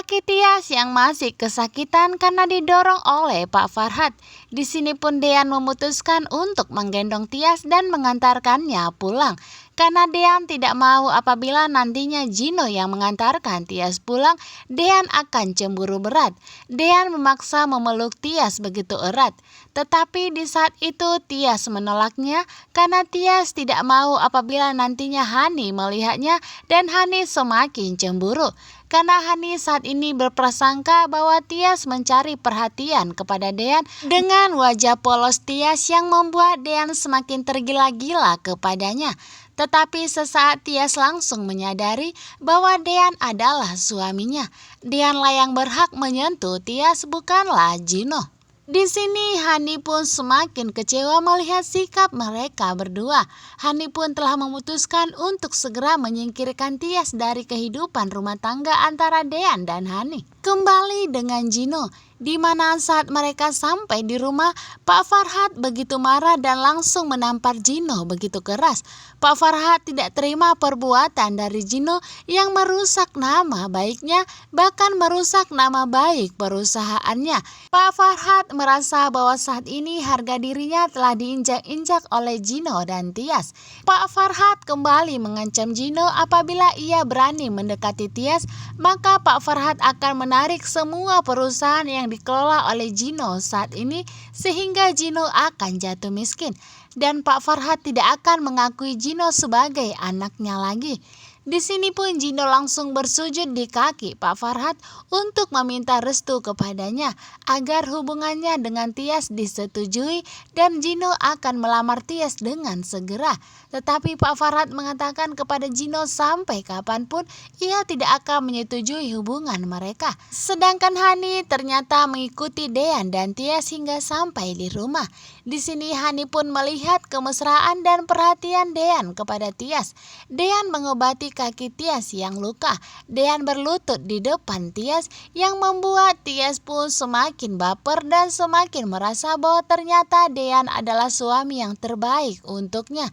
Kaki Tias yang masih kesakitan karena didorong oleh Pak Farhat. Di sini pun Dean memutuskan untuk menggendong Tias dan mengantarkannya pulang. Karena Dean tidak mau apabila nantinya Gino yang mengantarkan Tias pulang, Dean akan cemburu berat. Dean memaksa memeluk Tias begitu erat. Tetapi di saat itu Tias menolaknya karena Tias tidak mau apabila nantinya Hani melihatnya dan Hani semakin cemburu. Karena Hani saat ini berprasangka bahwa Tias mencari perhatian kepada Dean dengan wajah polos Tias yang membuat Dean semakin tergila-gila kepadanya. Tetapi sesaat Tias langsung menyadari bahwa Dean adalah suaminya. Deanlah yang berhak menyentuh Tias, bukanlah Gino. Di sini Hani pun semakin kecewa melihat sikap mereka berdua. Hani pun telah memutuskan untuk segera menyingkirkan Tias dari kehidupan rumah tangga antara Dean dan Hani. Kembali dengan Gino, di mana saat mereka sampai di rumah, Pak Farhat begitu marah dan langsung menampar Gino begitu keras. Pak Farhat tidak terima perbuatan dari Gino yang merusak nama baiknya, bahkan merusak nama baik perusahaannya. Pak Farhat merasa bahwa saat ini harga dirinya telah diinjak-injak oleh Gino dan Tias. Pak Farhat kembali mengancam Gino apabila ia berani mendekati Tias, maka Pak Farhat akan menarik semua perusahaan yang dikelola oleh Gino saat ini sehingga Gino akan jatuh miskin. Dan Pak Farhat tidak akan mengakui Gino sebagai anaknya lagi. Di sini pun Gino langsung bersujud di kaki Pak Farhat untuk meminta restu kepadanya agar hubungannya dengan Tias disetujui dan Gino akan melamar Tias dengan segera. Tetapi Pak Farhat mengatakan kepada Gino sampai kapanpun ia tidak akan menyetujui hubungan mereka. Sedangkan Hani ternyata mengikuti Dean dan Tias hingga sampai di rumah. Di sini Hani pun melihat kemesraan dan perhatian Dean kepada Tias. Dean mengobati kaki Tias yang luka. Dean berlutut di depan Tias yang membuat Tias pun semakin baper dan semakin merasa bahwa ternyata Dean adalah suami yang terbaik untuknya.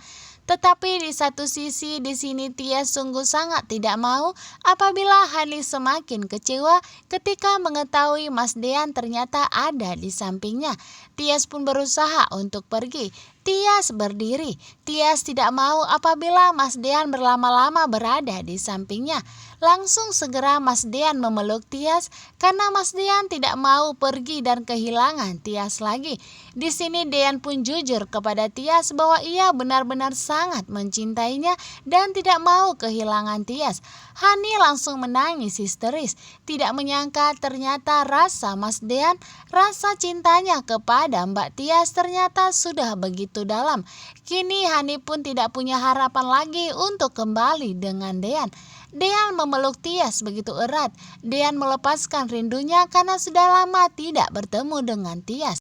Tetapi di satu sisi di sini Tias sungguh sangat tidak mau apabila Hani semakin kecewa ketika mengetahui Mas Dean ternyata ada di sampingnya. Tias pun berusaha untuk pergi. Tias berdiri. Tias tidak mau apabila Mas Dean berlama-lama berada di sampingnya. Langsung segera Mas Dean memeluk Tias karena Mas Dean tidak mau pergi dan kehilangan Tias lagi. Di sini Dean pun jujur kepada Tias bahwa ia benar-benar sangat mencintainya dan tidak mau kehilangan Tias. Hani langsung menangis histeris. Tidak menyangka ternyata rasa Mas Dean, rasa cintanya kepada Mbak Tias ternyata sudah begitu dalam. Kini Hani pun tidak punya harapan lagi untuk kembali dengan Dean. Dean memeluk Tias begitu erat. Dean melepaskan rindunya karena sudah lama tidak bertemu dengan Tias.